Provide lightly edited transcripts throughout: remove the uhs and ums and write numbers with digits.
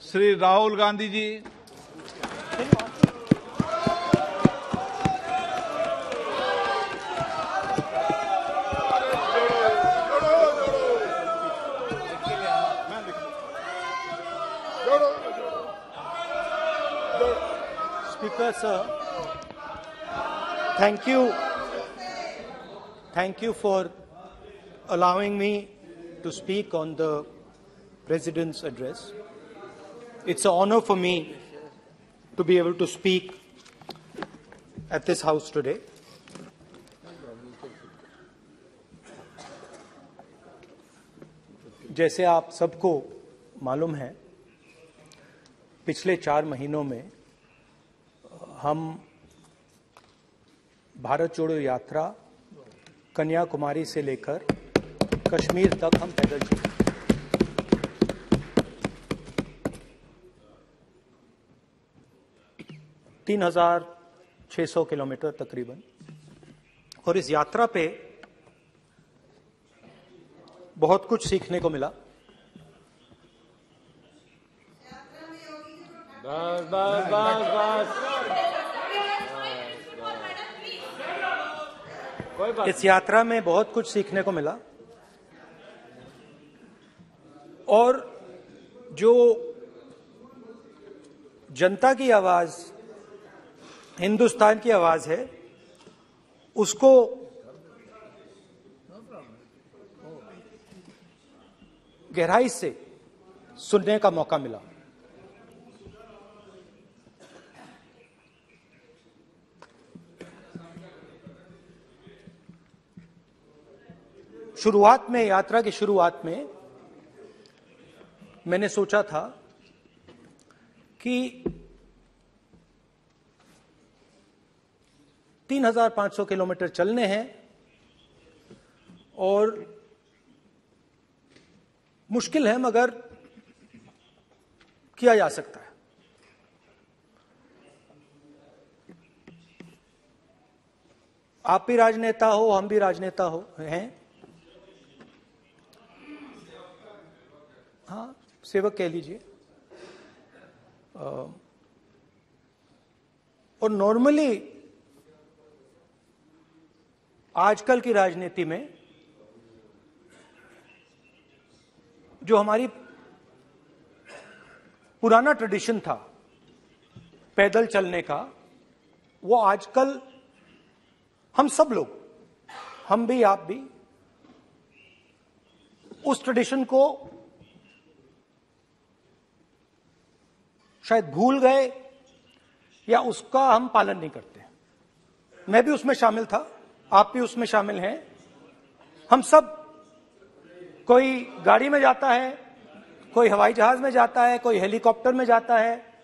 Shri Rahul Gandhi ji. Speaker sir, thank you for allowing me to speak on the President's address. It's an honor for me to be able to speak at this House today. जैसे आप सबको मालूम है, पिछले 4 महीनों में हम भारत जोड़ो यात्रा कन्याकुमारी से लेकर कश्मीर तक हम पैदल चले। 3,600 किलोमीटर तकरीबन। और इस यात्रा पे बहुत कुछ सीखने को मिला। इस यात्रा में बहुत कुछ सीखने को मिला और जो जनता की आवाज, हिंदुस्तान की आवाज है, उसको गहराई से सुनने का मौका मिला। शुरुआत में, यात्रा की शुरुआत में मैंने सोचा था कि 3,500 किलोमीटर चलने हैं और मुश्किल है मगर किया जा सकता है। आप भी राजनेता हो, हम भी राजनेता हो हैं। हाँ, सेवक कह लीजिए। और नॉर्मली आजकल की राजनीति में जो हमारी पुराना ट्रेडिशन था पैदल चलने का, वो आजकल हम सब लोग, हम भी आप भी, उस ट्रेडिशन को शायद भूल गए या उसका हम पालन नहीं करते। मैं भी उसमें शामिल था, आप भी उसमें शामिल हैं। हम सब, कोई गाड़ी में जाता है, कोई हवाई जहाज में जाता है, कोई हेलीकॉप्टर में जाता है,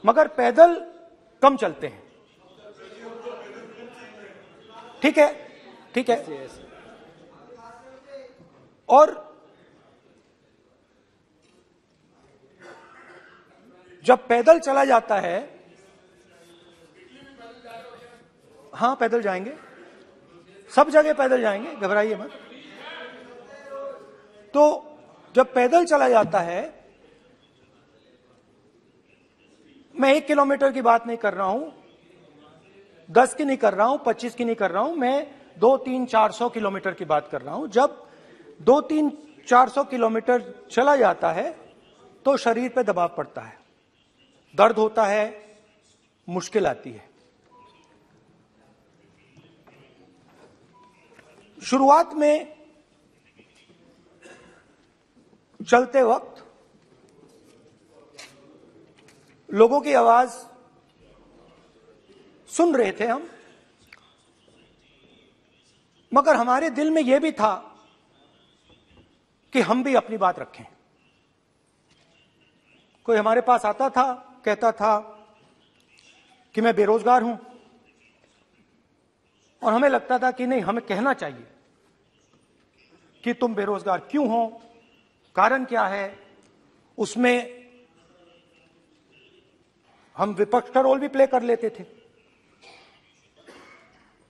मगर पैदल कम चलते हैं। ठीक है, ठीक है। और जब पैदल चला जाता है, हाँ पैदल जाएंगे, सब जगह पैदल जाएंगे, घबराइए मत। तो जब पैदल चला जाता है, मैं 1 किलोमीटर की बात नहीं कर रहा हूं, 10 की नहीं कर रहा हूं, 25 की नहीं कर रहा हूं, मैं 200-300-400 किलोमीटर की बात कर रहा हूं। जब 200-300-400 किलोमीटर चला जाता है तो शरीर पे दबाव पड़ता है, दर्द होता है, मुश्किल आती है। शुरुआत में चलते वक्त लोगों की आवाज सुन रहे थे हम, मगर हमारे दिल में यह भी था कि हम भी अपनी बात रखें। कोई हमारे पास आता था, कहता था कि मैं बेरोजगार हूं, और हमें लगता था कि नहीं, हमें कहना चाहिए कि तुम बेरोजगार क्यों हो, कारण क्या है। उसमें हम विपक्ष का रोल भी प्ले कर लेते थे,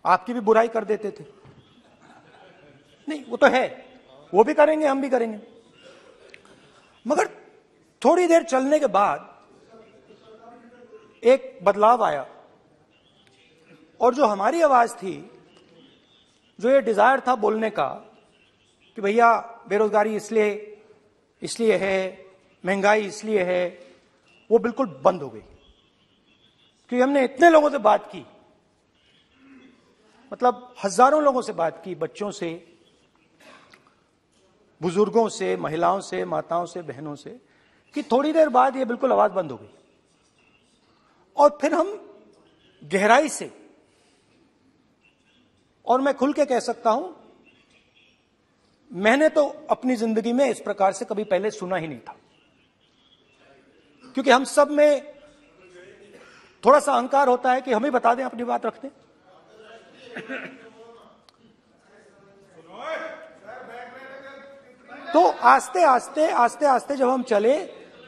आपकी भी बुराई कर देते थे। नहीं, वो तो है, वो भी करेंगे, हम भी करेंगे। मगर थोड़ी देर चलने के बाद एक बदलाव आया और जो हमारी आवाज थी, जो ये डिजायर था बोलने का कि भैया बेरोजगारी इसलिए है, महंगाई इसलिए है, वो बिल्कुल बंद हो गई। क्योंकि हमने इतने लोगों से बात की, मतलब हजारों लोगों से बात की, बच्चों से, बुजुर्गों से, महिलाओं से, माताओं से, बहनों से, कि थोड़ी देर बाद ये बिल्कुल आवाज बंद हो गई। और फिर हम गहराई से, और मैं खुल के कह सकता हूं, मैंने तो अपनी जिंदगी में इस प्रकार से कभी पहले सुना ही नहीं था। क्योंकि हम सब में थोड़ा सा अहंकार होता है कि हम ही बता दें, अपनी बात रखते। तो आस्ते आस्ते जब हम चले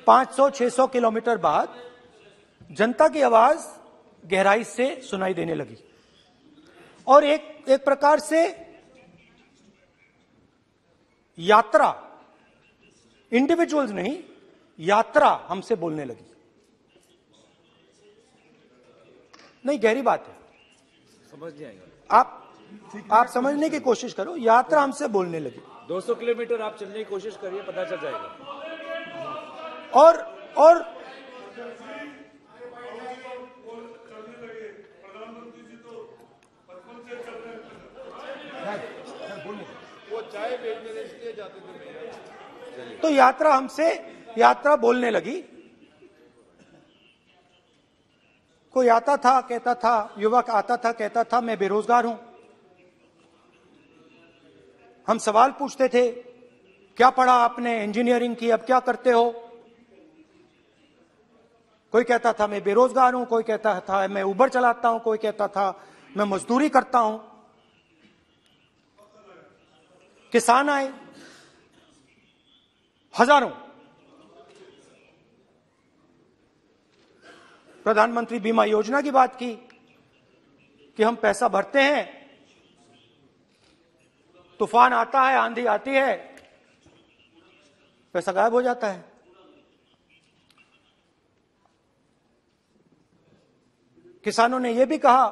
500-600 किलोमीटर बाद, जनता की आवाज गहराई से सुनाई देने लगी और एक प्रकार से यात्रा, इंडिविजुअल्स नहीं, यात्रा हमसे बोलने लगी। नहीं, गहरी बात है, समझ नहीं आएगा। आप समझने की कोशिश करो। यात्रा हमसे बोलने लगी। 200 किलोमीटर आप चलने की कोशिश करिए, पता चल जाएगा। और वो चाय बेचने इसलिए जाते थे। तो यात्रा बोलने लगी। कोई आता था, कहता था, युवक आता था, कहता था मैं बेरोजगार हूं। हम सवाल पूछते थे, क्या पढ़ा आपने? इंजीनियरिंग की, अब क्या करते हो? कोई कहता था मैं बेरोजगार हूं, कोई कहता था मैं उबर चलाता हूं, कोई कहता था मैं मजदूरी करता हूं। किसान आए हजारों। प्रधानमंत्री बीमा योजना की बात की कि हम पैसा भरते हैं, तूफान आता है, आंधी आती है, पैसा गायब हो जाता है। किसानों ने यह भी कहा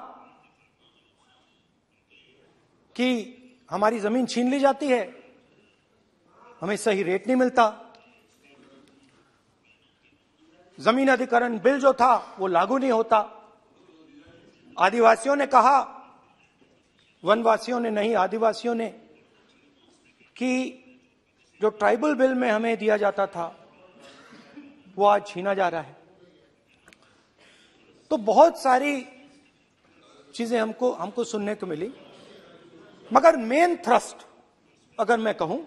कि हमारी जमीन छीन ली जाती है, हमें सही रेट नहीं मिलता। जमीन अधिग्रहण बिल जो था वो लागू नहीं होता। आदिवासियों ने कहा, वनवासियों ने नहीं, आदिवासियों ने, कि जो ट्राइबल बिल में हमें दिया जाता था वो आज छीना जा रहा है। तो बहुत सारी चीजें हमको सुनने को मिली, मगर मेन थ्रस्ट, अगर मैं कहूं,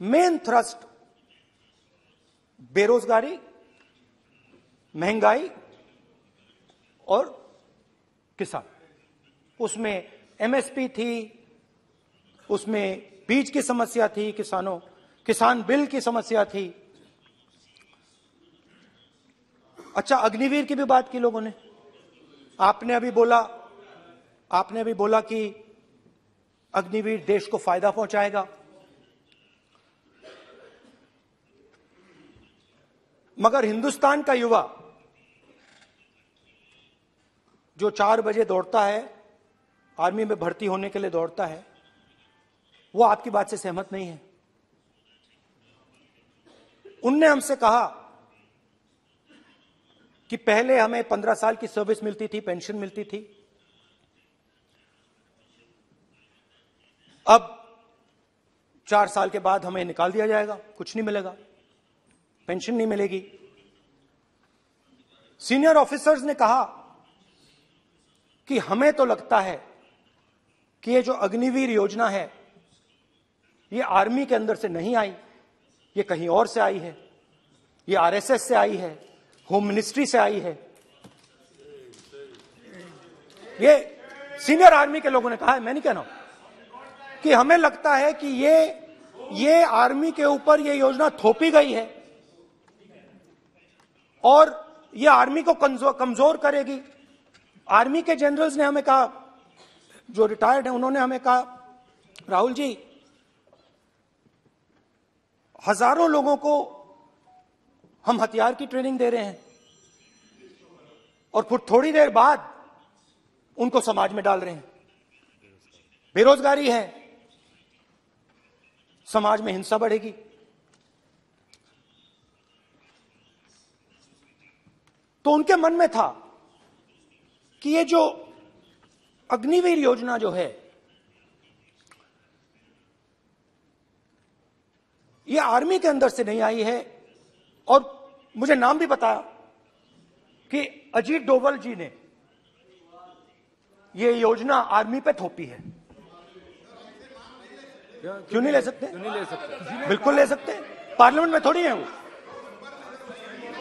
मेन थ्रस्ट बेरोजगारी, महंगाई और किसान। उसमें एमएसपी थी, उसमें बीज की समस्या थी, किसान बिल की समस्या थी। अच्छा, अग्निवीर की भी बात की लोगों ने। आपने अभी बोला कि अग्निवीर देश को फायदा पहुंचाएगा, मगर हिंदुस्तान का युवा जो 4 बजे दौड़ता है, आर्मी में भर्ती होने के लिए दौड़ता है, वो आपकी बात से सहमत नहीं है। उनने हमसे कहा कि पहले हमें 15 साल की सर्विस मिलती थी, पेंशन मिलती थी, अब 4 साल के बाद हमें निकाल दिया जाएगा, कुछ नहीं मिलेगा, पेंशन नहीं मिलेगी। सीनियर ऑफिसर्स ने कहा कि हमें तो लगता है कि ये जो अग्निवीर योजना है ये आर्मी के अंदर से नहीं आई, ये कहीं और से आई है, ये आरएसएस से आई है, होम मिनिस्ट्री से आई है। ये सीनियर आर्मी के लोगों ने कहा है, मैं नहीं कह रहा हूं, कि हमें लगता है कि ये आर्मी के ऊपर ये योजना थोपी गई है और ये आर्मी को कमजोर करेगी। आर्मी के जनरल्स ने हमें कहा, जो रिटायर्ड है, उन्होंने हमें कहा, राहुल जी, हजारों लोगों को हम हथियार की ट्रेनिंग दे रहे हैं और फिर थोड़ी देर बाद उनको समाज में डाल रहे हैं। बेरोजगारी है, समाज में हिंसा बढ़ेगी। तो उनके मन में था कि ये जो अग्निवीर योजना जो है, ये आर्मी के अंदर से नहीं आई है। और मुझे नाम भी बताया कि अजीत डोभाल जी ने ये योजना आर्मी पे थोपी है। क्यों नहीं ले सकते? क्यों नहीं ले सकते? बिल्कुल ले सकते हैं, पार्लियामेंट में थोड़ी है वो।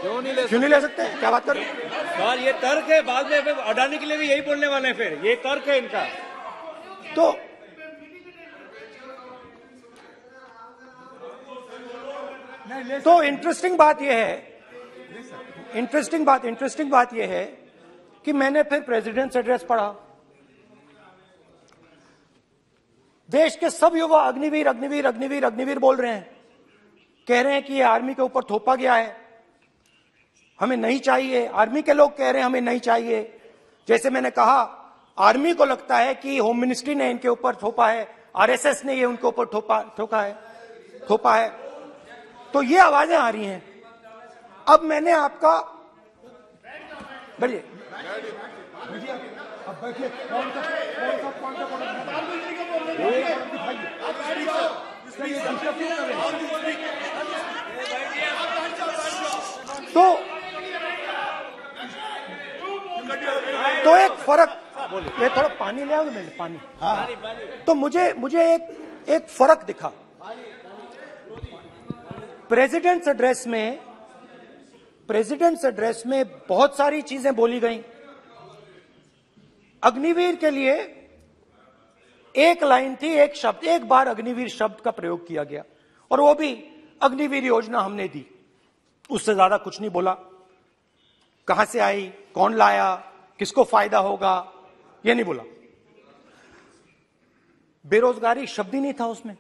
क्यों नहीं ले सकते? क्या बात कर रहे हैं? सवाल ये तर्क है, बाद में फिर अडानी के लिए भी यही बोलने वाले हैं, फिर ये तर्क है इनका। तो इंटरेस्टिंग बात यह है कि मैंने फिर प्रेसिडेंट्स एड्रेस पढ़ा। देश के सब युवा अग्निवीर अग्निवीर अग्निवीर अग्निवीर बोल रहे हैं, कह रहे हैं कि ये आर्मी के ऊपर थोपा गया है, हमें नहीं चाहिए। आर्मी के लोग कह रहे हैं हमें नहीं चाहिए। जैसे मैंने कहा, आर्मी को लगता है कि होम मिनिस्ट्री ने इनके ऊपर थोपा है, आरएसएस ने ये उनके ऊपर थोपा है। तो ये आवाजें आ रही हैं। अब मैंने आपका बैठिए, अब बैठिए, कौन सा तो एक फर्क, ये थोड़ा पानी ले आओगे मेरे पानी। हाँ। तो मुझे एक फर्क दिखा प्रेसिडेंट्स एड्रेस में बहुत सारी चीजें बोली गई। अग्निवीर के लिए एक लाइन थी, एक शब्द, एक बार अग्निवीर शब्द का प्रयोग किया गया और वो भी अग्निवीर योजना हमने दी, उससे ज्यादा कुछ नहीं बोला। कहां से आई, कौन लाया, किसको फायदा होगा, ये नहीं बोला। बेरोजगारी शब्द ही नहीं था उसमें।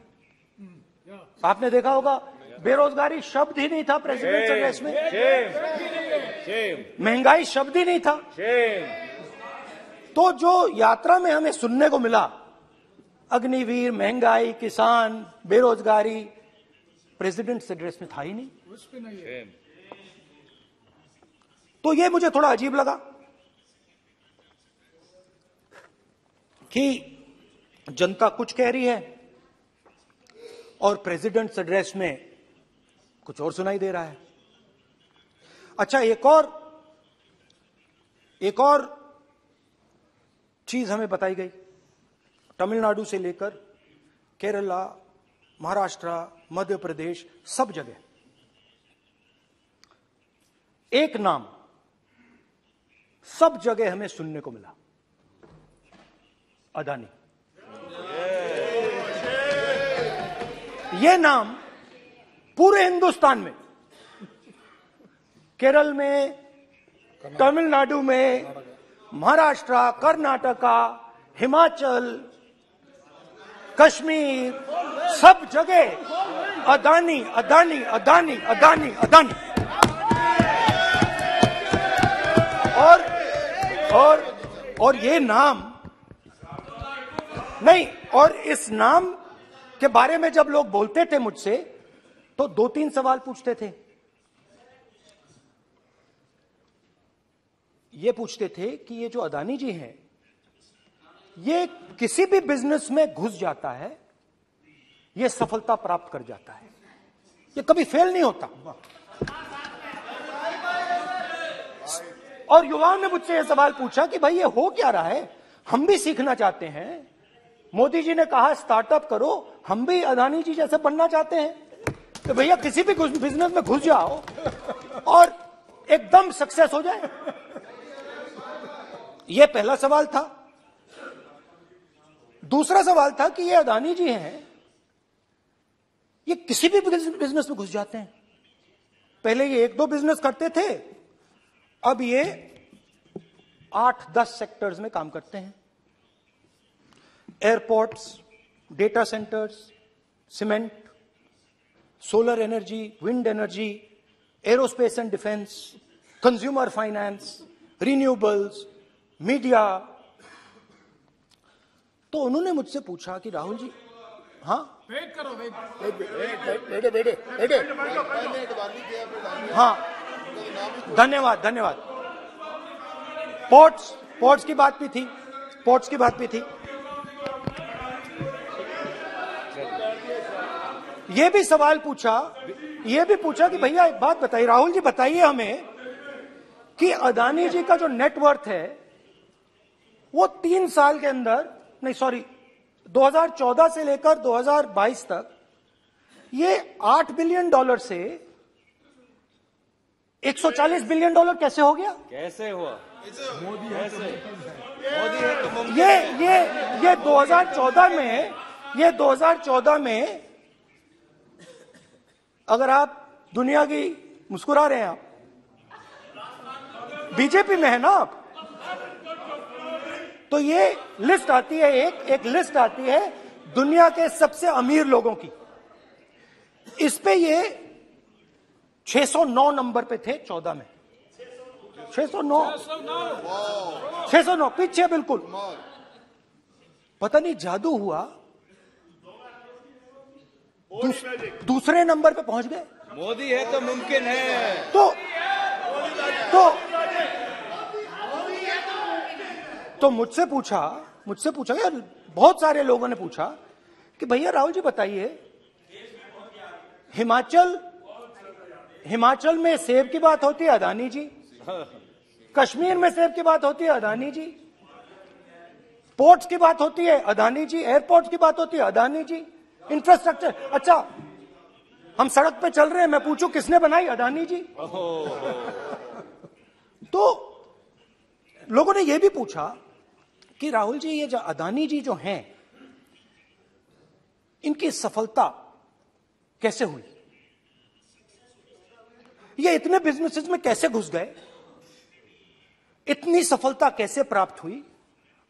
आपने देखा होगा, बेरोजगारी शब्द ही नहीं था प्रेसिडेंट एड्रेस में। महंगाई शब्द ही नहीं था। तो जो यात्रा में हमें सुनने को मिला, अग्निवीर, महंगाई, किसान, बेरोजगारी, प्रेसिडेंट एड्रेस में था ही नहीं। तो ये मुझे थोड़ा अजीब लगा कि जनता कुछ कह रही है और प्रेसिडेंट एड्रेस में कुछ और सुनाई दे रहा है। अच्छा, एक और चीज हमें बताई गई। तमिलनाडु से लेकर केरला, महाराष्ट्र, मध्य प्रदेश, सब जगह एक नाम सब जगह हमें सुनने को मिला, अदानी। यह नाम पूरे हिंदुस्तान में, केरल में, तमिलनाडु में, महाराष्ट्र, कर्नाटका, हिमाचल, कश्मीर, सब जगह अदानी अदानी अदानी अदानी अदानी। और ये नाम नहीं, और इस नाम के बारे में जब लोग बोलते थे मुझसे तो 2-3 सवाल पूछते थे। ये पूछते थे कि ये जो अदानी जी हैं, ये किसी भी बिजनेस में घुस जाता है, ये सफलता प्राप्त कर जाता है, ये कभी फेल नहीं होता। और युवाओं ने मुझसे यह सवाल पूछा कि भाई ये हो क्या रहा है, हम भी सीखना चाहते हैं। मोदी जी ने कहा स्टार्टअप करो, हम भी अदानी जी जैसे बनना चाहते हैं। तो भैया किसी भी बिजनेस में घुस जाओ और एकदम सक्सेस हो जाए। यह पहला सवाल था। दूसरा सवाल था कि ये अदानी जी हैं, ये किसी भी बिजनेस में घुस जाते हैं। पहले ये 1-2 बिजनेस करते थे, अब ये 8-10 सेक्टर्स में काम करते हैं। Airports, data centres, cement, solar energy, wind energy, aerospace and defence, consumer finance, renewables, media. तो उन्होंने मुझसे पूछा कि राहुल जी, हाँ वेट करो, हाँ, धन्यवाद। पोर्ट्स की बात भी थी। ये भी सवाल पूछा कि भैया एक बात बताइए, राहुल जी बताइए हमें कि अदानी जी का जो नेटवर्थ है वो 3 साल के अंदर, नहीं सॉरी, 2014 से लेकर 2022 तक ये $8 बिलियन से $140 बिलियन कैसे हो गया? कैसे हुआ? मोदी है तो मुमकिन ये 2014 में अगर आप दुनिया की, मुस्कुरा रहे हैं आप, बीजेपी में है ना आप, तो ये लिस्ट आती है, एक लिस्ट आती है दुनिया के सबसे अमीर लोगों की। इस पे ये 609 नंबर पे थे 14 में। 609 पीछे बिल्कुल। पता नहीं जादू हुआ, दूसरे नंबर पे पहुंच गए। मोदी है तो मुमकिन है। तो मुझसे पूछा यार, बहुत सारे लोगों ने पूछा कि भैया राहुल जी बताइए, हिमाचल में सेब की बात होती है, अदानी जी। कश्मीर में सेब की बात होती है, अदानी जी। पोर्ट्स की बात होती है, अदानी जी। एयरपोर्ट्स की बात होती है, अदानी जी। इंफ्रास्ट्रक्चर, अच्छा हम सड़क पे चल रहे हैं, मैं पूछूं किसने बनाई? अदानी जी। तो लोगों ने यह भी पूछा कि राहुल जी, ये जो अदानी जी जो हैं, इनकी सफलता कैसे हुई? ये इतने बिजनेसेस में कैसे घुस गए? इतनी सफलता कैसे प्राप्त हुई?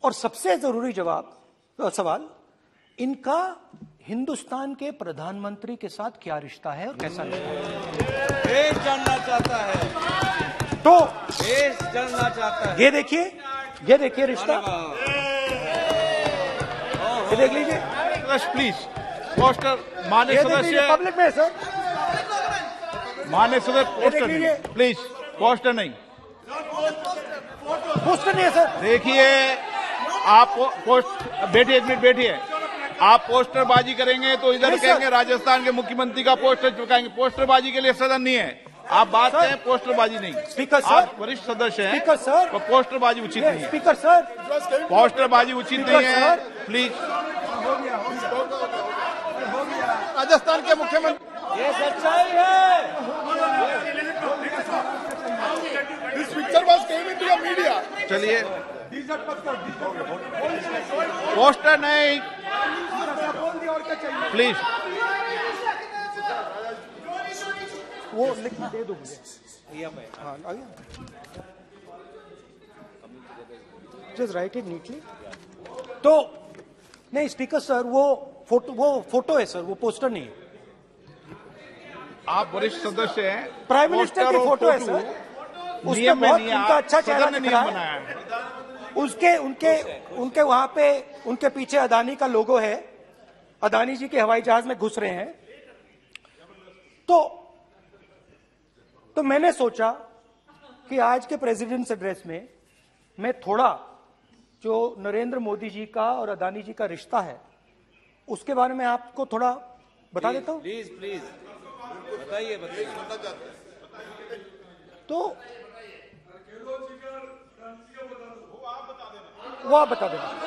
और सबसे जरूरी सवाल, इनका हिंदुस्तान के प्रधानमंत्री के साथ क्या रिश्ता है और कैसा रिश्ता है? देश जानना चाहता है, तो देश जानना चाहता है। ये देखिए रिश्ता, ये देख लीजिए। प्लीज पोस्टर मान्य सदस्य, पब्लिक में सर, मान्य सदस्य पोस्टर नहीं, प्लीज पोस्टर नहीं है सर। देखिए आप बैठिए, 1 मिनट बैठिए। आप पोस्टरबाजी करेंगे तो इधर कहेंगे राजस्थान के मुख्यमंत्री का पोस्टर चिपकाएंगे। पोस्टरबाजी के लिए सदन नहीं है। आप बात करें, पोस्टरबाजी नहीं। स्पीकर सर, आप वरिष्ठ सदस्य हैं, स्पीकर सर, तो पोस्टरबाजी उचित नहीं है। स्पीकर सर, पोस्टरबाजी उचित नहीं है, प्लीज। राजस्थान के मुख्यमंत्री, ये सच्चाई है। This picture was came into the media. चलिए, पोस्टर नहीं, प्लीज। वो लिख दे दो मुझे। हाँ, आ गया। Just right it neatly. तो नहीं स्पीकर सर, वो फोटो है सर, वो पोस्टर नहीं है। आप वरिष्ठ सदस्य हैं, प्राइम मिनिस्टर की फोटो है सर, उसमें बहुत उनका अच्छा चेहरा दिख रहा है। उनके वहां पे उनके पीछे अदानी का लोगो है, अदानी जी के हवाई जहाज में घुस रहे हैं। तो मैंने सोचा कि आज के प्रेसिडेंट्स एड्रेस में मैं थोड़ा जो नरेंद्र मोदी जी का और अदानी जी का रिश्ता है उसके बारे में आपको थोड़ा बता देता हूं। प्लीज बताइए। तो वो आप बता देना।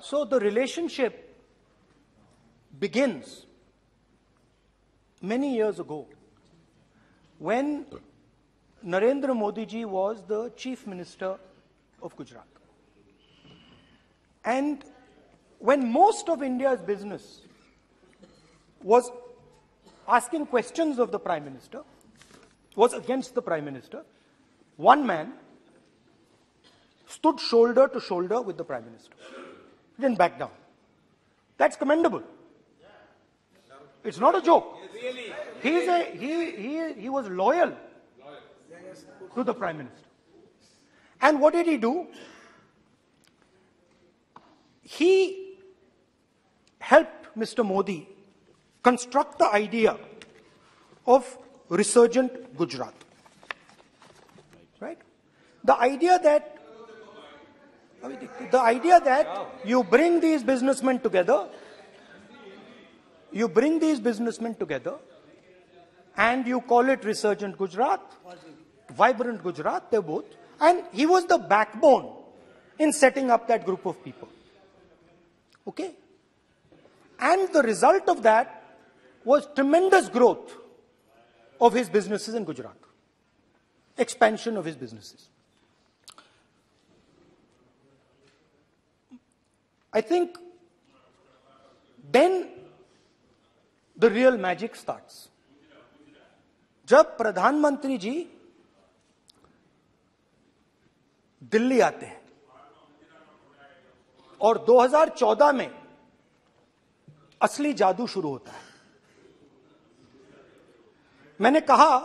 So the relationship begins many years ago when Narendra Modi ji was the Chief Minister of Gujarat. And when most of India's business was asking questions of the Prime Minister, was against the Prime Minister, one man stood shoulder to shoulder with the Prime Minister. He didn't back down. That's commendable. It's not a joke. He was loyal to the Prime Minister. And what did he do? He helped Mr. Modi construct the idea of resurgent Gujarat. Right? The idea that you bring these businessmen together, and you call it resurgent Gujarat, vibrant Gujarat, they're both. And he was the backbone in setting up that group of people. Okay? And the result of that was tremendous growth of his businesses in Gujarat. Expansion of his businesses. I think then the real magic starts. जब प्रधानमंत्री जी दिल्ली आते हैं और 2014 में असली जादू शुरू होता है। मैंने कहा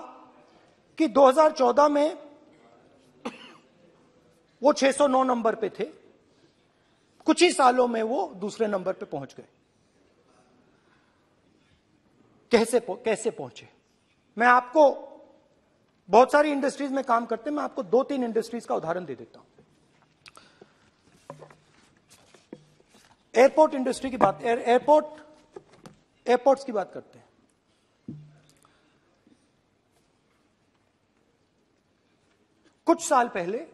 कि 2014 में वो 609 नंबर पे थे, कुछ ही सालों में वो दूसरे नंबर पे पहुंच गए। कैसे पहुंचे? मैं आपको, बहुत सारी इंडस्ट्रीज में काम करते हैं, मैं आपको 2-3 इंडस्ट्रीज का उदाहरण दे देता हूं। एयरपोर्ट इंडस्ट्री की बात, एयरपोर्ट्स की बात करते हैं। कुछ साल पहले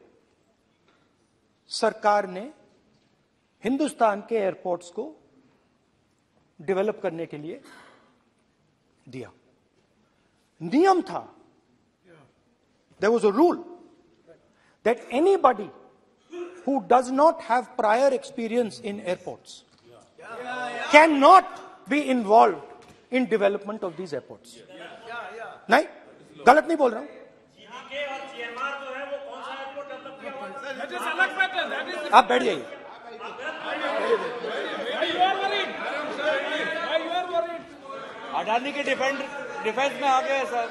सरकार ने हिंदुस्तान के एयरपोर्ट्स को डेवलप करने के लिए दिया। नियम था, there was a rule that anybody who does not have prior experience in airports cannot be involved in development of these airports. नहीं, गलत नहीं बोल रहा हूं। आप बैठ जाइए। अडानी के डिफेंस में आ गए सर।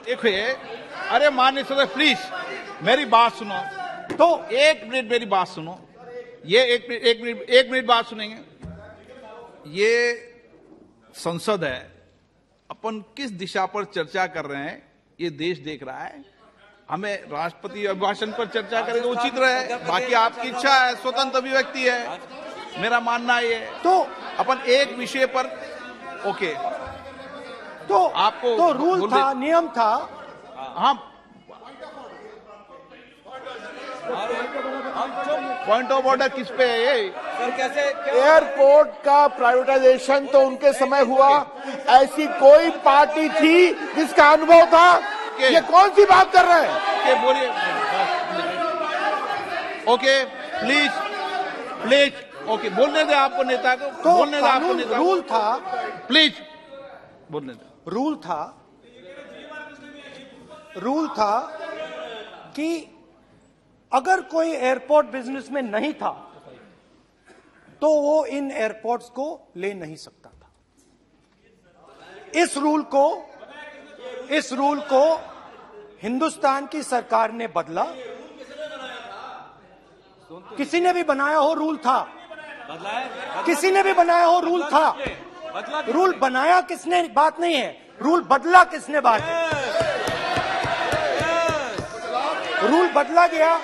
देखिए, अरे माननीय सदस्य प्लीज मेरी बात सुनो। तो 1 मिनट मेरी बात सुनो। ये एक मिनट बात सुनेंगे। ये संसद है, अपन किस दिशा पर चर्चा कर रहे हैं ये देश देख रहा है। हमें राष्ट्रपति अभिभाषण पर चर्चा करें तो उचित रहे, बाकी आपकी इच्छा है, स्वतंत्र अभिव्यक्ति है। मेरा मानना ये तो अपन एक विषय पर ओके, तो आपको तो रूल था, नियम था। हाँ, पॉइंट ऑफ ऑर्डर किस पे है ये? सर कैसे एयरपोर्ट का प्राइवेटाइजेशन तो उनके समय हुआ, ऐसी कोई पार्टी थी जिसका अनुभव था? ये कौन सी बात कर रहे हैं? बोलिए। ओके प्लीज ओके, बोलने दे आपको नेता को, तो बोलने दे आपको नेता को। रूल था, प्लीज बोलने दे। रूल था कि अगर कोई एयरपोर्ट बिजनेस में नहीं था तो वो इन एयरपोर्ट्स को ले नहीं सकता था। इस रूल को हिंदुस्तान की सरकार ने बदला। किसी ने भी बनाया हो रूल था, किसी ने भी बनाया हो रूल था। रूल बनाया किसने बात नहीं है, रूल बदला किसने बात है। रूल बदला गया,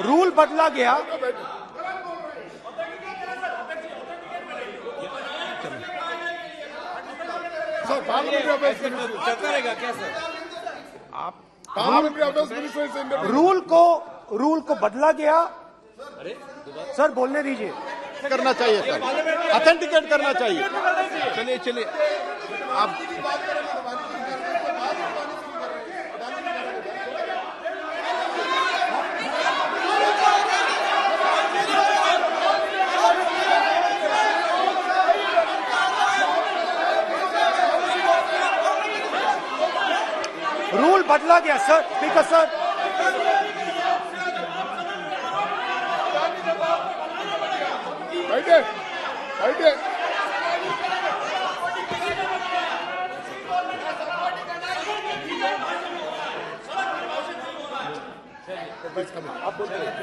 रूल बदला गया। चलता रहेगा क्या सर? रूल को बदला गया। सर बोलने दीजिए। करना चाहिए सर, ऑथेंटिकेट करना चाहिए। चलिए आप रूल बदला गया सर, स्पीकर सर। बैठे बैठे।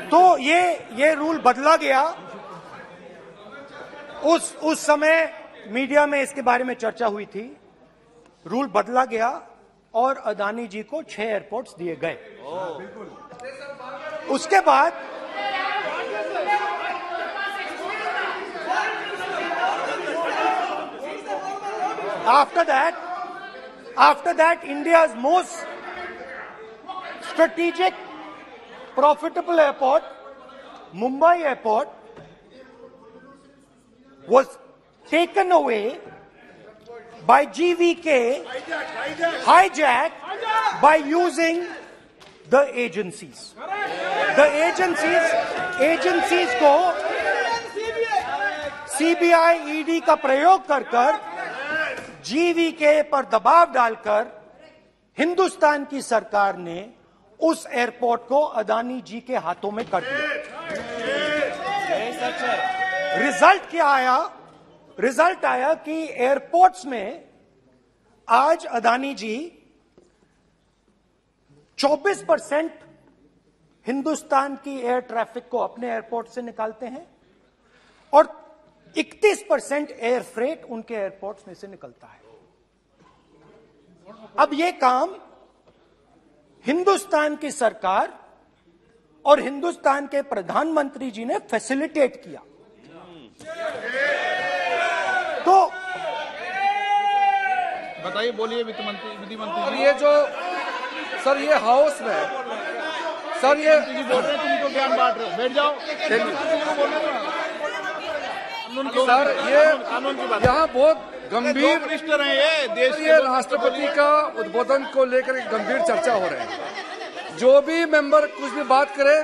तो ये रूल बदला गया। उस समय मीडिया में इसके बारे में चर्चा हुई थी। रूल बदला गया और अदानी जी को 6 एयरपोर्ट्स दिए गए। उसके बाद after that India's most strategic profitable airport, Mumbai Airport, was taken away by GVK, hijacked by using the agencies. The agencies को CBI, ED का प्रयोग कर GVK पर दबाव डालकर हिंदुस्तान की सरकार ने उस एयरपोर्ट को अदानी जी के हाथों में कर दिया। रिजल्ट क्या आया? रिजल्ट आया कि एयरपोर्ट्स में आज अदानी जी 24% हिंदुस्तान की एयर ट्रैफिक को अपने एयरपोर्ट से निकालते हैं और 31% एयर फ्रेट उनके एयरपोर्ट्स में से निकलता है। अब यह काम हिंदुस्तान की सरकार और हिंदुस्तान के प्रधानमंत्री जी ने फैसिलिटेट किया। तो बताइए, बोलिए विधि मंत्री। और ये जो सर ये हाउस में सर ये बोल रहे हैं, तुम तो ज्ञान बांट रहे हो, बैठ जाओ। सर ये यहाँ बहुत गंभीर मिनिस्टर हैं ये देश ये राष्ट्रपति का उद्बोधन को लेकर एक गंभीर चर्चा हो रही है। जो भी मेंबर कुछ भी बात करे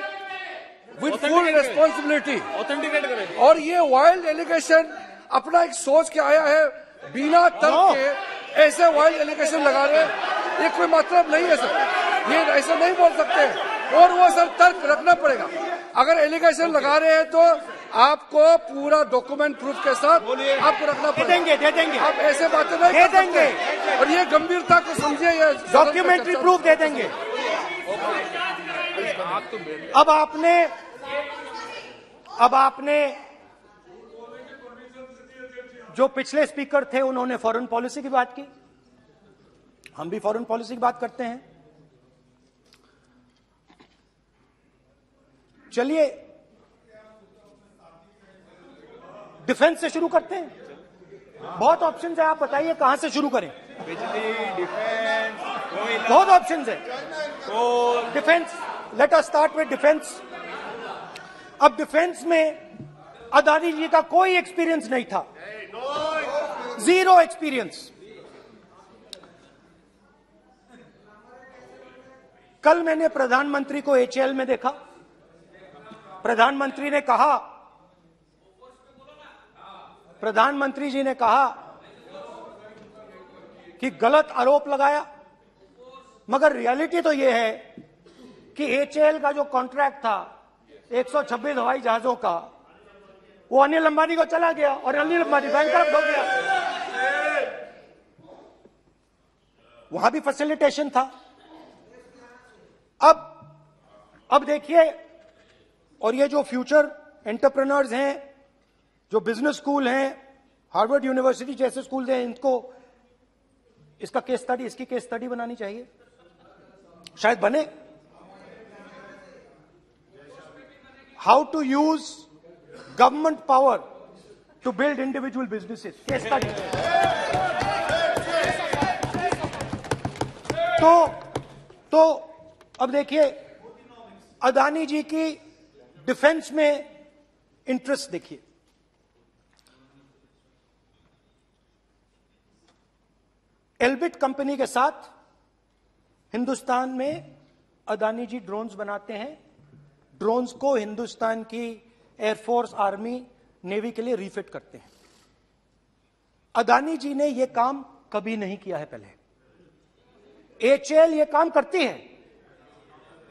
विद फुल रिस्पॉन्सिबिलिटी ऑथेंटिकेट करें। और ये वाइल्ड एलिगेशन अपना एक सोच के आया है, बिना तर्क के ऐसे वाइल्ड एलिगेशन लगा रहे, ये कोई मतलब नहीं है सर। ये ऐसे नहीं बोल सकते और वो सर तर्क रखना पड़ेगा। अगर एलिगेशन लगा रहे हैं तो आपको पूरा डॉक्यूमेंट प्रूफ के साथ आपको रखना पड़ेगा। दे देंगे आप ऐसे बातें नहीं दे कर सकते। देंगे और ये गंभीरता को समझिए, ये डॉक्यूमेंट्री प्रूफ दे देंगे। अब आपने जो पिछले स्पीकर थे उन्होंने फॉरेन पॉलिसी की बात की, हम भी फॉरेन पॉलिसी की बात करते हैं। चलिए डिफेंस से शुरू करते हैं। बहुत ऑप्शंस है, आप बताइए कहां से शुरू करें। बिजली, डिफेंस, बहुत ऑप्शंस है। Defence, let us start with defence. अब डिफेंस में अदानी जी का कोई एक्सपीरियंस नहीं था, जीरो एक्सपीरियंस। कल मैंने प्रधानमंत्री को HAL में देखा। प्रधानमंत्री जी ने कहा कि गलत आरोप लगाया, मगर रियलिटी तो यह है कि HAL का जो कॉन्ट्रैक्ट था 126 हवाई जहाजों का, वो अनिल अंबानी को चला गया और अनिल अंबानी बैंकरप्ट हो गया। वहां भी फैसिलिटेशन था। अब देखिए, और ये जो फ्यूचर एंटरप्रेन्योर्स हैं, जो बिजनेस स्कूल हैं, हार्वर्ड यूनिवर्सिटी जैसे स्कूल हैं, इनको इसका केस स्टडी, इसकी केस स्टडी बनानी चाहिए, शायद बने। How to use government power to build individual businesses, case study. तो अब देखिए, अदानी जी की डिफेंस में इंटरेस्ट देखिए। एल्बिट कंपनी के साथ हिंदुस्तान में अदानी जी ड्रोन्स बनाते हैं। ड्रोन्स को हिंदुस्तान की एयरफोर्स, आर्मी, नेवी के लिए रीफिट करते हैं। अदानी जी ने यह काम कभी नहीं किया है पहले। HAL ये काम करती है।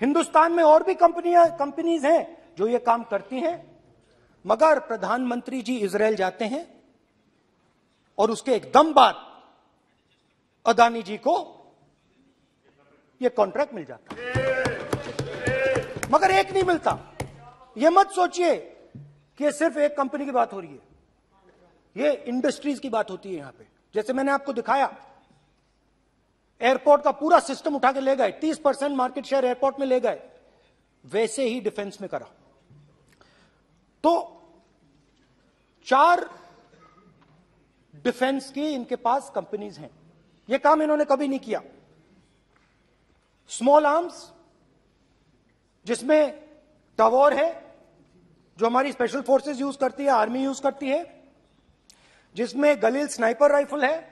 हिंदुस्तान में और भी कंपनीज हैं जो ये काम करती हैं, मगर प्रधानमंत्री जी इजरायल जाते हैं और उसके एकदम बाद अदानी जी को ये कॉन्ट्रैक्ट मिल जाता है, मगर एक नहीं मिलता। ये मत सोचिए कि ये सिर्फ एक कंपनी की बात हो रही है, ये इंडस्ट्रीज की बात होती है यहां पे। जैसे मैंने आपको दिखाया, एयरपोर्ट का पूरा सिस्टम उठा के ले गए, 30% मार्केट शेयर एयरपोर्ट में ले गए, वैसे ही डिफेंस में करा। तो 4 डिफेंस की इनके पास कंपनीज हैं, ये काम इन्होंने कभी नहीं किया। स्मॉल आर्म्स, जिसमें टवॉर है जो हमारी स्पेशल फोर्सेस यूज करती है, आर्मी यूज करती है, जिसमें गलील स्नाइपर राइफल है,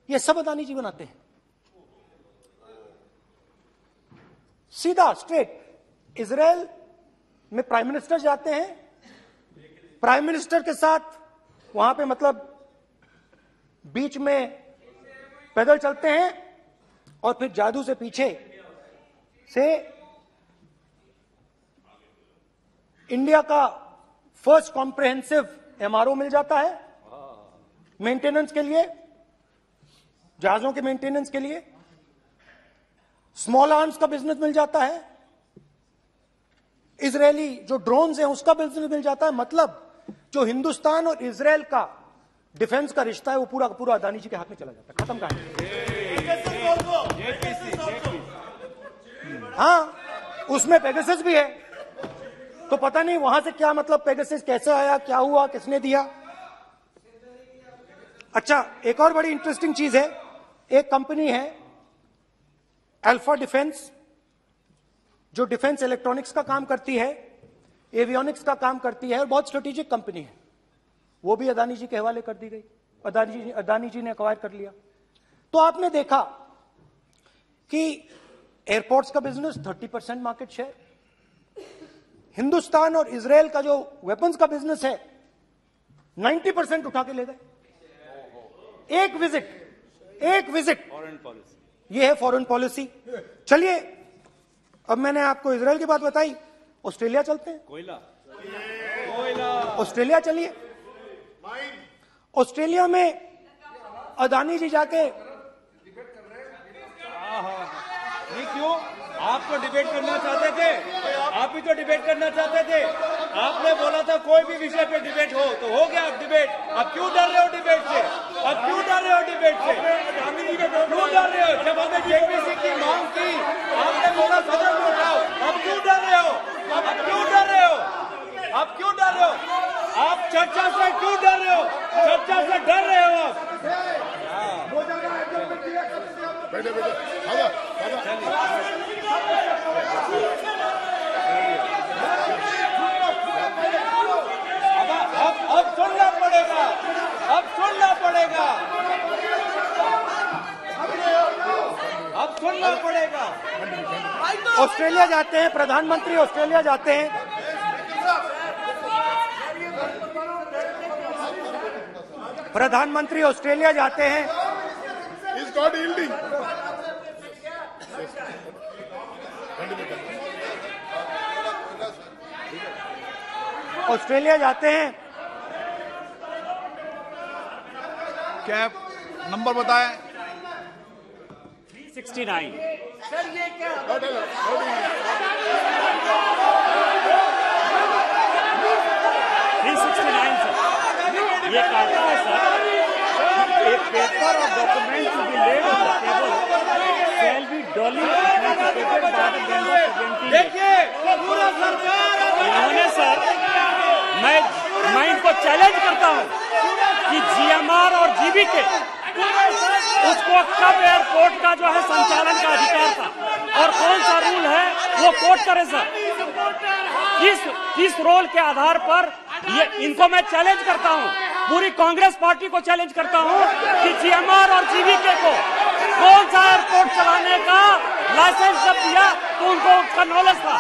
ये सब अदानी जी बनाते हैं। सीधा स्ट्रेट इजरायल में प्राइम मिनिस्टर जाते हैं, प्राइम मिनिस्टर के साथ वहां पे मतलब बीच में पैदल चलते हैं और फिर जादू से पीछे से इंडिया का फर्स्ट कॉम्प्रिहेंसिव MRO मिल जाता है मेंटेनेंस के लिए, जहाजों के मेंटेनेंस के लिए। स्मॉल आर्म्स का बिजनेस मिल जाता है, इजरायली जो ड्रोन्स हैं उसका बिजनेस मिल जाता है। मतलब जो हिंदुस्तान और इजरायल का डिफेंस का रिश्ता है वो पूरा का पूरा अदानी जी के हाथ में चला जाता है, खत्म कहानी। हाँ, उसमें पेगासस भी है, तो पता नहीं वहां से क्या मतलब पेगासस कैसे आया, क्या हुआ, किसने दिया। अच्छा, एक और बड़ी इंटरेस्टिंग चीज है, एक कंपनी है अल्फा डिफेंस, जो डिफेंस इलेक्ट्रॉनिक्स का काम करती है, एवियोनिक्स का काम करती है, और बहुत स्ट्रेटेजिक कंपनी है। वो भी अदानी जी के हवाले कर दी गई, अदानी जी ने एक्वायर कर लिया। तो आपने देखा कि एयरपोर्ट्स का बिजनेस 30% मार्केट शेयर, हिंदुस्तान और इजरायल का जो वेपन्स का बिजनेस है 90% उठा के ले गए। एक विजिट फॉरेन पॉलिसी, ये है फॉरेन पॉलिसी। चलिए, अब मैंने आपको इजरायल की बात बताई, ऑस्ट्रेलिया चलते हैं। कोयला ऑस्ट्रेलिया चलिए। ऑस्ट्रेलिया में अदानी जी जाके, नहीं क्यों, आप तो डिबेट करना चाहते थे, आप ही तो डिबेट करना चाहते थे। आपने बोला था कोई भी विषय पे डिबेट हो तो हो गया डिबेट। अब क्यों डर रहे हो डिबेट से? अब क्यों डर रहे हो डिबेट से? क्यों डर रहे हो? जब हमने जेपीसी की मांग की, आपने बोला सदन में उठाओ। अब क्यों डर रहे हो? अब क्यों डर रहे हो? अब क्यों डर रहे हो? आप चर्चा से क्यों डर रहे हो? चर्चा से डर रहे हो आप? अब सुनना पड़ेगा, अब सुनना पड़ेगा, अब सुनना पड़ेगा। ऑस्ट्रेलिया जाते हैं, प्रधानमंत्री ऑस्ट्रेलिया जाते हैं। प्रधानमंत्री ऑस्ट्रेलिया जाते हैं। ऑस्ट्रेलिया जाते हैं। क्या नंबर बताएं? 369। सर ये क्या 369 सर, ये कहता है सर, एक पेपर और document to be laid on the table shall be duly देखिए पूरा सरकार। इन्होंने सर, मैं इनको चैलेंज करता हूं कि GMR और GBK उसको कब एयरपोर्ट का जो है संचालन का अधिकार था और कौन सा रूल है वो कोट करे सर। किस रोल के आधार पर ये, इनको मैं चैलेंज करता हूं, पूरी कांग्रेस पार्टी को चैलेंज करता हूं कि GMR और GBK को कौन सा एयरपोर्ट चलाने का लाइसेंस जब दिया तो उनको उसका नॉलेज था।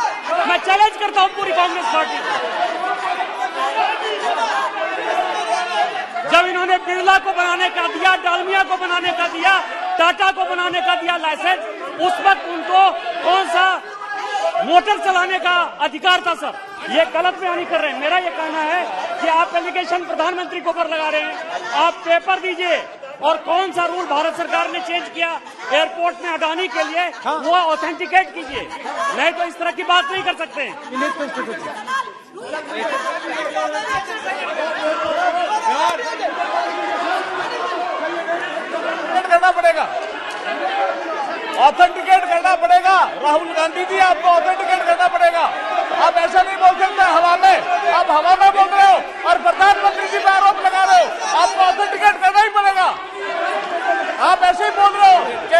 मैं चैलेंज करता हूं पूरी कांग्रेस पार्टी को। जब इन्होंने बिरला को बनाने का दिया, डालमिया को बनाने का दिया, टाटा को बनाने का दिया लाइसेंस, उस वक्त उनको कौन सा मोटर चलाने का अधिकार था सर? ये गलत बयानी कर रहे हैं। मेरा ये कहना है कि आप एलिगेशन प्रधानमंत्री के ऊपर लगा रहे हैं, आप पेपर दीजिए। और कौन सा रूल भारत सरकार ने चेंज किया एयरपोर्ट में अडानी के लिए, वो ऑथेंटिकेट कीजिए, नहीं तो इस तरह की बात नहीं कर सकते हैं। करना पड़ेगा, ऑथेंटिकेट करना पड़ेगा। राहुल गांधी जी, आपको ऑथेंटिकेट करना पड़ेगा। आप ऐसा नहीं बोल सकते हवा में, आप हवा में बोल रहे हो और प्रधानमंत्री जी पर आरोप लगा रहे हो। आपको ऑथेंटिकेट करना ही पड़ेगा। आप ऐसे ही बोल रहे हो कि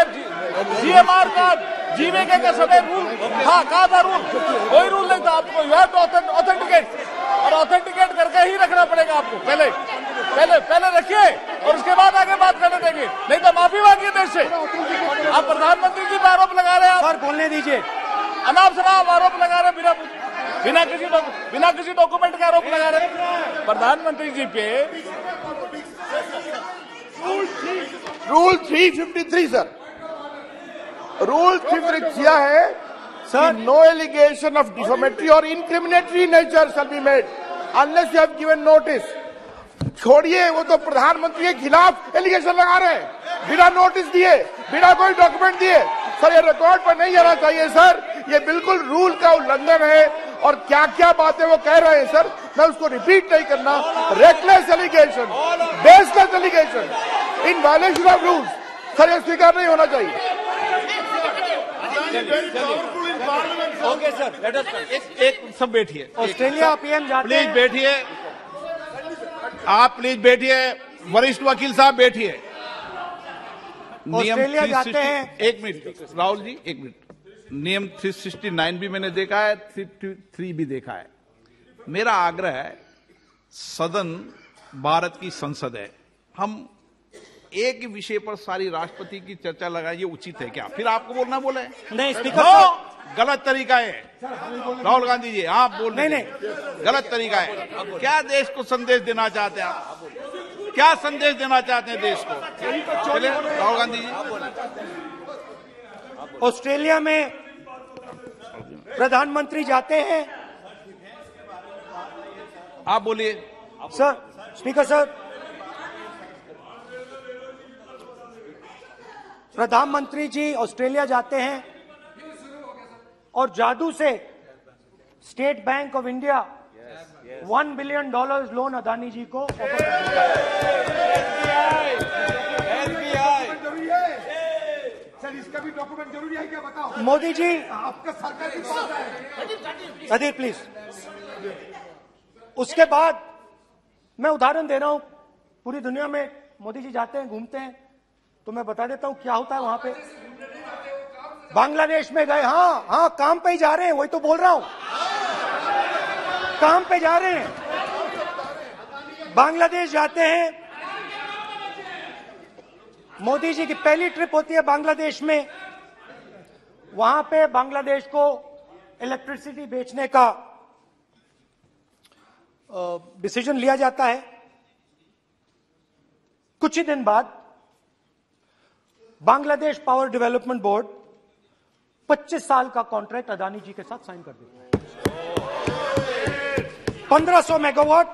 जीएमआर का जीवीके के समय रूल था, कहा था रूल? कोई रूल नहीं था। आपको यू हैव टू ऑथेंटिकेट, और ऑथेंटिकेट करके ही रखना पड़ेगा आपको। पहले रखिए और उसके बाद आगे बात करने देंगे, नहीं तो माफी मांगिए देश से। आप प्रधानमंत्री जी पर आरोप लगा रहे हैं, सर बोलने दीजिए। अनाप शनाप आरोप लगा रहे हैं, बिना किसी डॉक्यूमेंट के आरोप लगा रहे हैं प्रधानमंत्री जी पे। रूल 353 सर, रूल 353 किया है sir, no allegation of defamatory और incriminatory nature shall be made unless you have given notice. छोड़िए, वो तो प्रधानमंत्री के खिलाफ एलिगेशन लगा रहे हैं बिना नोटिस दिए, बिना कोई डॉक्यूमेंट दिए। सर ये रिकॉर्ड पर नहीं आना चाहिए सर, ये बिल्कुल रूल का उल्लंघन है। और क्या क्या बातें वो कह रहे हैं सर, मैं उसको रिपीट नहीं करना। Reckless allegation, baseless allegation, in violation of rules, sir ये स्वीकार नहीं होना चाहिए। ओके सर, लेट अस एक सब बैठिए। ऑस्ट्रेलिया पीएम जाते प्लीज हैं। बैठिए, आप प्लीज बैठिए। वरिष्ठ वकील साहब बैठिए। ऑस्ट्रेलिया जाते हैं। एक मिनट राहुल जी, एक मिनट। नियम 369 भी मैंने देखा है, 333 भी देखा है। मेरा आग्रह है, सदन भारत की संसद है, हम एक ही विषय पर सारी राष्ट्रपति की चर्चा लगाए, ये उचित है क्या? फिर आपको बोलना बोले नहीं, स्पीकर गलत तरीका है। राहुल गांधी जी, आप बोल नहीं, गलत तरीका है। क्या देश को संदेश देना चाहते हैं आप? क्या संदेश देना चाहते हैं देश को? चलिए राहुल गांधी जी। ऑस्ट्रेलिया में प्रधानमंत्री जाते हैं। आप बोलिए सर, स्पीकर सर, प्रधानमंत्री जी ऑस्ट्रेलिया जाते हैं और जादू से State Bank of India $1 billion loan Adani ji को ऑफर कर दिया। सर इसका भी डॉक्यूमेंट जरूरी है क्या, बताओ? मोदी जी, आपका सरकार की बात है। अधीर प्लीज। उसके बाद मैं उदाहरण दे रहा हूं, पूरी दुनिया में मोदी जी जाते हैं, घूमते हैं, तो मैं बता देता हूं क्या होता है वहां पे। बांग्लादेश में गए, हाँ काम पे ही जा रहे हैं, वही तो बोल रहा हूं, काम पे जा रहे हैं। बांग्लादेश जाते हैं, मोदी जी की पहली ट्रिप होती है बांग्लादेश में। वहां पे बांग्लादेश को इलेक्ट्रिसिटी बेचने का डिसीजन लिया जाता है। कुछ ही दिन बाद बांग्लादेश पावर डेवलपमेंट बोर्ड 25 साल का कॉन्ट्रैक्ट अदानी जी के साथ साइन कर देता है। 1500 मेगावाट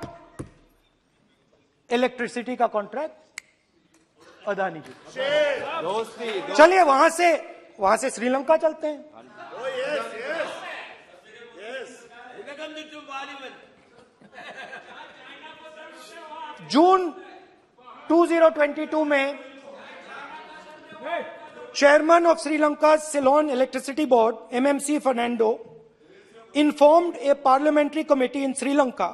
इलेक्ट्रिसिटी का कॉन्ट्रैक्ट अदानी जी। चलिए वहां से श्रीलंका चलते हैं। जून 2022 में Chairman of Sri Lanka's Ceylon Electricity Board, MMC Fernando, informed a parliamentary committee in Sri Lanka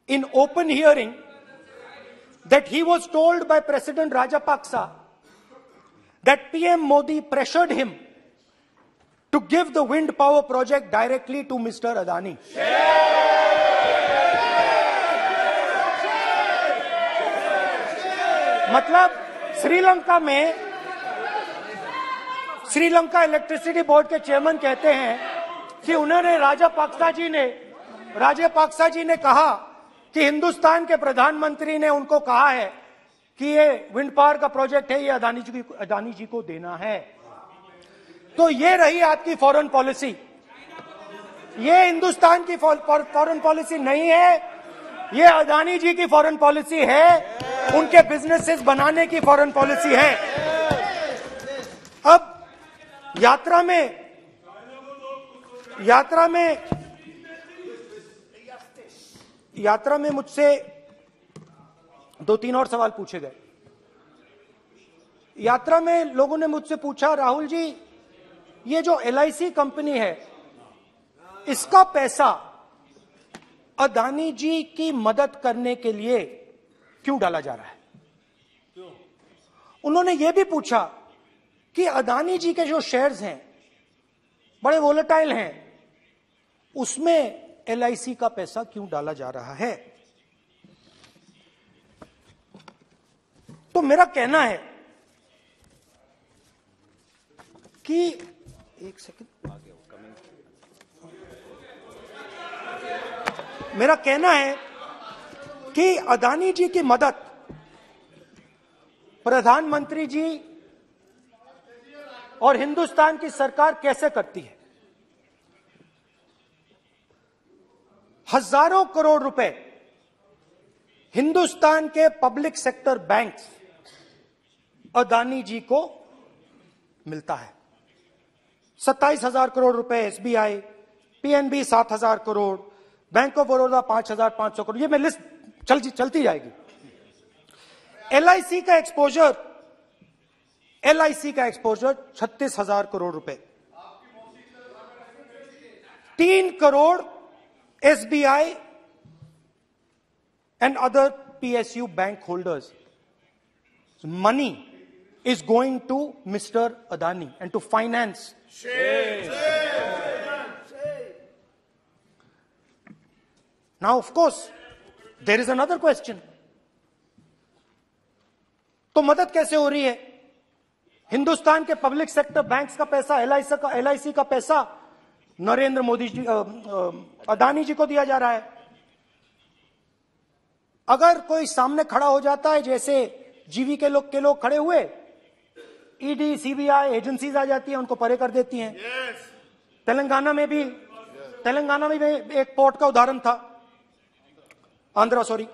in open hearing that he was told by President Rajapaksa that PM Modi pressured him to give the wind power project directly to Mr. Adani. मतलब Sri Lanka electricity board के chairman कहते हैं कि उन्होंने राजापाक्सा जी ने कहा कि हिंदुस्तान के प्रधानमंत्री ने उनको कहा है कि ये विंड पावर का प्रोजेक्ट है, ये अदानी जी को देना है। तो ये रही आपकी फॉरेन पॉलिसी। ये हिंदुस्तान की फॉरेन पॉलिसी नहीं है, ये अदानी जी की फॉरेन पॉलिसी है, उनके बिजनेसेस बनाने की फॉरेन पॉलिसी है। अब यात्रा में मुझसे 2-3 और सवाल पूछे गए। यात्रा में लोगों ने मुझसे पूछा, राहुल जी ये जो LIC कंपनी है, इसका पैसा अदानी जी की मदद करने के लिए क्यों डाला जा रहा है? उन्होंने यह भी पूछा कि अदानी जी के जो शेयर्स हैं बड़े वोलेटाइल हैं, उसमें LIC का पैसा क्यों डाला जा रहा है? तो मेरा कहना है कि एक सेकंड, मेरा कहना है कि अदानी जी की मदद प्रधानमंत्री जी और हिंदुस्तान की सरकार कैसे करती है? हजारों करोड़ रुपए हिंदुस्तान के public sector banks Adani ji को मिलता है। 27,000 करोड़ रुपए SBI, PNB 7,000 crore, bank of Baroda 5,500 crore, ये मैं लिस्ट चलती जाएगी। LIC का एक्सपोजर 36,000 करोड़ रुपए, 3 crore SBI and other PSU bank holders. Money is going to Mr. Adani and to finance. Now, of course, there is another question. तो मदद कैसे हो रही है? हिंदुस्तान के पब्लिक सेक्टर बैंक्स का पैसा, LIC का पैसा नरेंद्र मोदी जी, अदानी जी को दिया जा रहा है। अगर कोई सामने खड़ा हो जाता है, जैसे जीवी के लोग खड़े हुए, ED, CBI एजेंसीज आ जाती है, उनको परे कर देती हैं। तेलंगाना में भी एक पोर्ट का उदाहरण था, आंध्रा, सॉरी।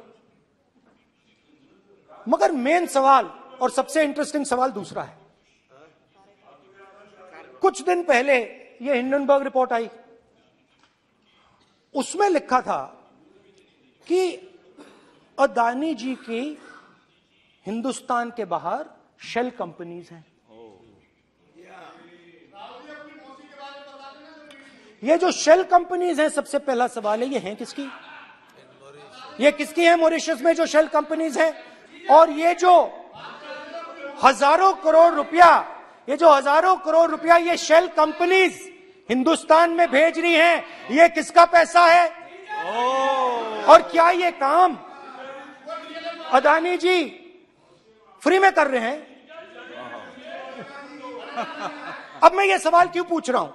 मगर मेन सवाल और सबसे इंटरेस्टिंग सवाल दूसरा है। कुछ दिन पहले ये हिंडनबर्ग रिपोर्ट आई, उसमें लिखा था कि अदानी जी की हिंदुस्तान के बाहर शेल कंपनीज हैं। ये जो शेल कंपनीज हैं, सबसे पहला सवाल है, ये हैं किसकी? ये किसकी है मॉरिशस में जो शेल कंपनीज हैं? और ये जो हजारों करोड़ रुपया ये शेल कंपनीज हिंदुस्तान में भेज रही हैं, ये किसका पैसा है? और क्या ये काम अदानी जी फ्री में कर रहे हैं? अब मैं ये सवाल क्यों पूछ रहा हूं?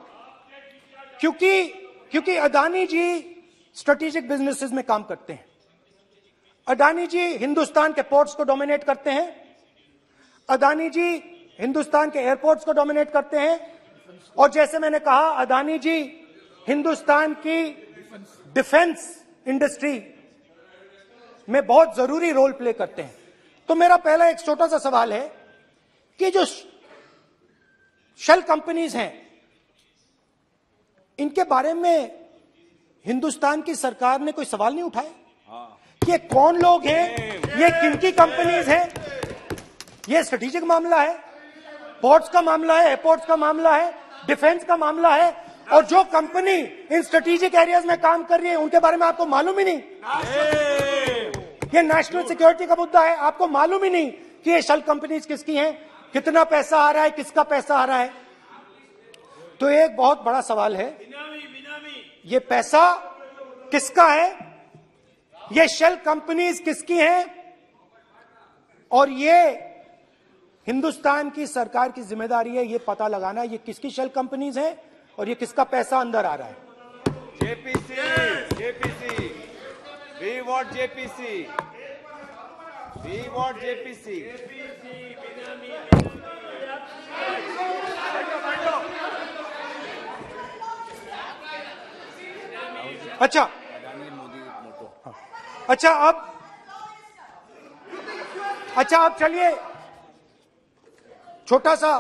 क्योंकि अदानी जी स्ट्रेटेजिक बिजनेसेस में काम करते हैं। अदानी जी हिंदुस्तान के पोर्ट्स को डोमिनेट करते हैं, अदानी जी हिंदुस्तान के एयरपोर्ट्स को डोमिनेट करते हैं, और जैसे मैंने कहा, अदानी जी हिंदुस्तान की डिफेंस इंडस्ट्री में बहुत जरूरी रोल प्ले करते हैं। तो मेरा पहला एक छोटा सा सवाल है कि जो शेल कंपनीज हैं, इनके बारे में हिंदुस्तान की सरकार ने कोई सवाल नहीं उठाया कि ये कौन लोग हैं, ये किनकी कंपनीज हैं? ये स्ट्रेटेजिक मामला है, पोर्ट्स का मामला है, एयरपोर्ट्स का मामला है, डिफेंस का मामला है, और जो कंपनी इन स्ट्रेटेजिक एरियाज में काम कर रही है उनके बारे में आपको मालूम ही नहीं। ये नेशनल सिक्योरिटी का मुद्दा है, आपको मालूम ही नहीं कि ये शेल कंपनीज किसकी हैं, कितना पैसा आ रहा है, किसका पैसा आ रहा है। तो एक बहुत बड़ा सवाल है, ये पैसा किसका है, ये शेल कंपनीज किसकी हैं, और ये हिंदुस्तान की सरकार की जिम्मेदारी है ये पता लगाना ये किसकी शेल कंपनीज हैं और ये किसका पैसा अंदर आ रहा है। JPC, we want JPC. We want JPC. अच्छा अब चलिए छोटा सा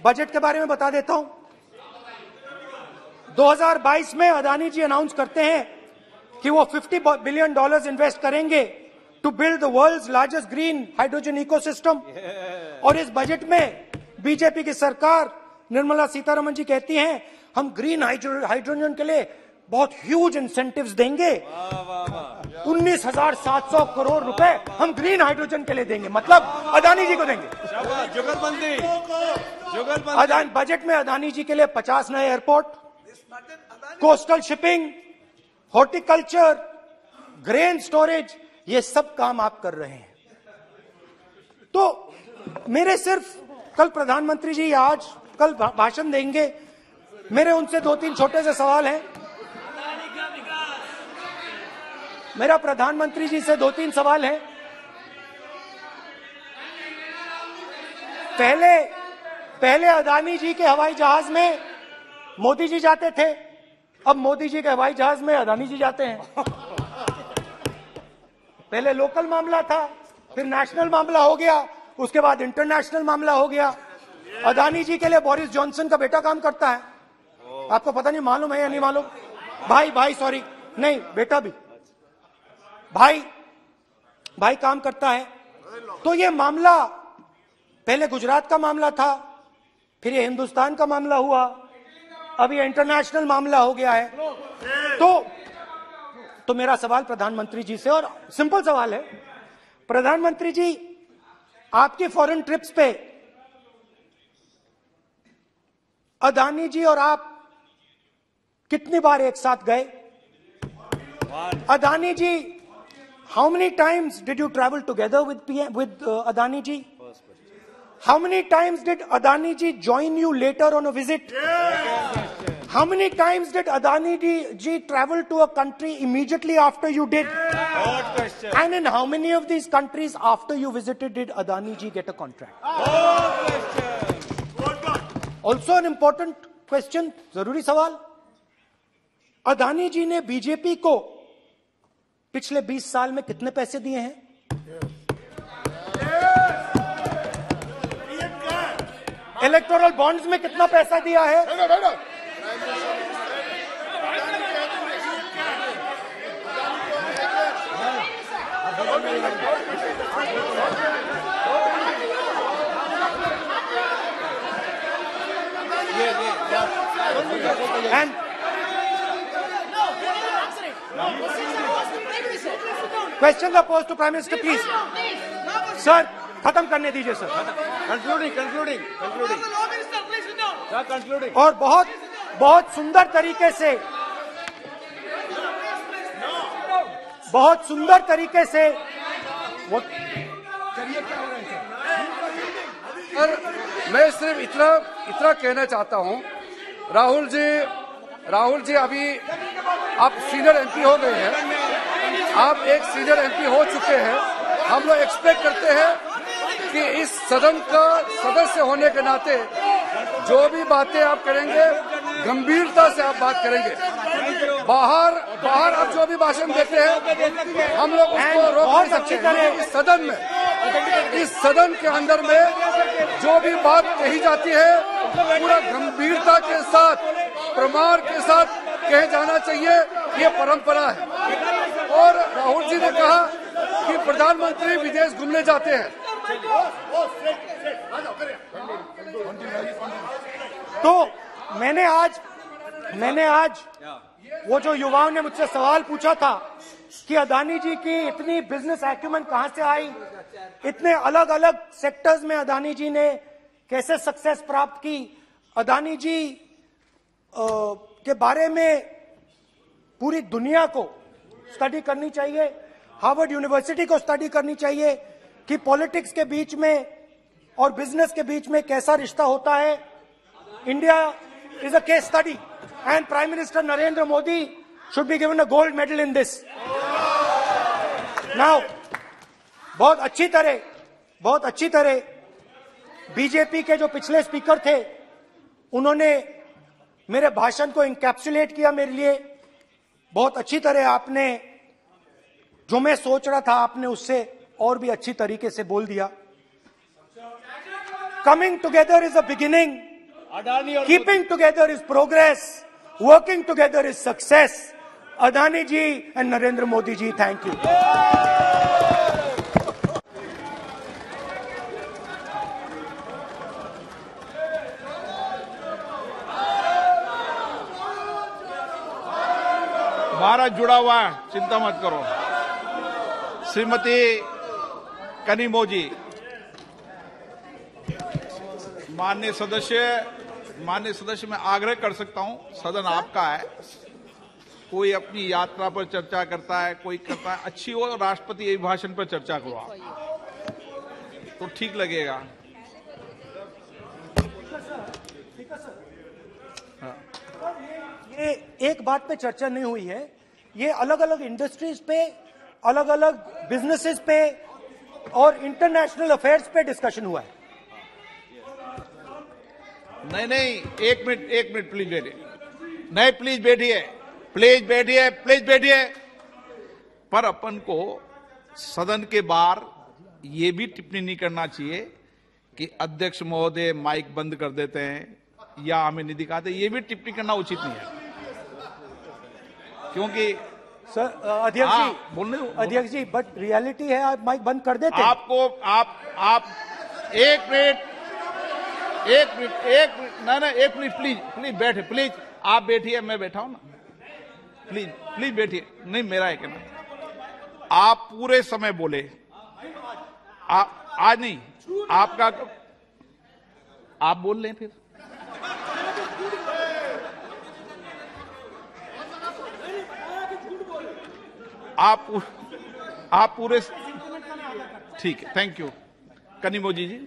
बजट के बारे में बता देता हूं। 2022 में अदानी जी अनाउंस करते हैं कि वो $50 बिलियन इन्वेस्ट करेंगे to build the world's largest green hydrogen ecosystem. और इस बजट में बीजेपी की सरकार निर्मला सीतारमण जी कहती हैं हम ग्रीन हाइड्रोजन के लिए बहुत ह्यूज इंसेंटिव्स देंगे। 19,700 करोड़ रुपए हम ग्रीन हाइड्रोजन के लिए देंगे, मतलब अदानी जी को देंगे। जुगलबंदी अदानी बजट में अदानी जी के लिए 50 नए airport, coastal shipping, horticulture, grain storage, ये सब काम आप कर रहे हैं। तो मेरे सिर्फ कल प्रधानमंत्री जी आज कल भाषण देंगे, मेरे उनसे 2-3 छोटे से सवाल हैं। मेरा प्रधानमंत्री जी से 2-3 सवाल हैं। पहले अदानी जी के हवाई जहाज में मोदी जी जाते थे, अब मोदी जी के हवाई जहाज में अदानी जी जाते हैं। पहले लोकल मामला था, फिर नेशनल मामला हो गया, उसके बाद इंटरनेशनल मामला हो गया। अदानी जी के लिए बोरिस जॉनसन का बेटा काम करता है, आपको पता नहीं मालूम है या नहीं मालूम? भाई सॉरी, नहीं बेटा भी, भाई काम करता है। तो ये मामला पहले गुजरात का मामला था, फिर ये हिंदुस्तान का मामला हुआ, अब ये इंटरनेशनल मामला हो गया है। तो मेरा सवाल प्रधानमंत्री जी से, और सिंपल सवाल है, प्रधानमंत्री जी आपकी फॉरेन ट्रिप्स पे अदानी जी और आप कितनी बार एक साथ गए? Adani ji, how many times did you travel together with Adani ji? How many times did Adani ji join you later on a visit? How many times did Adani ji travel to a country immediately after you did? Good question. And in how many of these countries after you visited did Adani ji get a contract? Good question. Also an important question, जरूरी सवाल। अदानी जी ने BJP को पिछले 20 साल में कितने पैसे दिए हैं? इलेक्टोरल बॉन्ड्स में कितना पैसा दिया है? And questions are posed to Prime Minister, please. Sir, खत्म करने दीजिए सर। Concluding. Concluding. और बहुत सुंदर तरीके से वो और मैं सिर्फ इतना कहना चाहता हूं, राहुल जी अभी आप सीनियर एमपी हो गए हैं, आप एक सीनियर एमपी हो चुके हैं। हम लोग एक्सपेक्ट करते हैं कि इस सदन का सदस्य होने के नाते जो भी बातें आप करेंगे गंभीरता से आप बात करेंगे। बाहर आप जो भी भाषण देते हैं हम लोग उसको रोक नहीं सकते हैं। इस सदन के अंदर में जो भी बात कही जाती है पूरा गंभीरता के साथ, प्रमाण के साथ कहे जाना चाहिए, ये परंपरा है। और राहुल जी ने कहा कि प्रधानमंत्री विदेश घूमने जाते हैं। तो मैंने आज वो जो युवाओं ने मुझसे सवाल पूछा था कि अदानी जी की इतनी बिजनेस एक्यूमेंट कहां से आई, इतने अलग अलग सेक्टर्स में अदानी जी ने कैसे सक्सेस प्राप्त की, अदानी जी के बारे में पूरी दुनिया को स्टडी करनी चाहिए, हार्वर्ड यूनिवर्सिटी को स्टडी करनी चाहिए कि पॉलिटिक्स के बीच में और बिजनेस के बीच में कैसा रिश्ता होता है। India is a case study and Prime Minister Narendra Modi should be given a gold medal in this. Now, बहुत अच्छी तरह बीजेपी के जो पिछले स्पीकर थे उन्होंने मेरे भाषण को इंकैप्सुलेट किया मेरे लिए। बहुत अच्छी तरह आपने जो मैं सोच रहा था आपने उससे और भी अच्छी तरीके से बोल दिया। Coming together is a beginning, keeping together is progress, working together is success. Adani ji and Narendra Modi ji, thank you. Bharat जुड़ा हुआ है, चिंता मत करो। श्रीमती कनिमोजी, माननीय सदस्य मैं आग्रह कर सकता हूं, सदन आपका है। कोई अपनी यात्रा पर चर्चा करता है, कोई करता है, अच्छी हो राष्ट्रपति अभिभाषण पर चर्चा करो आप, तो ठीक लगेगा। ये एक बात पे चर्चा नहीं हुई है, ये अलग अलग इंडस्ट्रीज पे, अलग अलग बिजनेसेस पे और इंटरनेशनल अफेयर्स पे डिस्कशन हुआ है। नहीं, एक मिनट प्लीज बैठिए। नहीं, प्लीज बैठिए। पर अपन को सदन के बाहर ये भी टिप्पणी नहीं करना चाहिए कि अध्यक्ष महोदय माइक बंद कर देते हैं या हमें नहीं दिखाते, ये भी टिप्पणी करना उचित नहीं है, क्योंकि सर अध्यक्ष जी बट रियलिटी है, आप माइक बंद कर देते हैं। आपको आप एक मिनट प्लीज बैठे, प्लीज आप बैठिए, मैं बैठा हूं ना, प्लीज बैठिए। नहीं, मेरा है कहना, आप पूरे समय बोले, आज नहीं, आपका आप बोल लें फिर। आप पूरे, ठीक है, थैंक यू। कनिमोजी जी।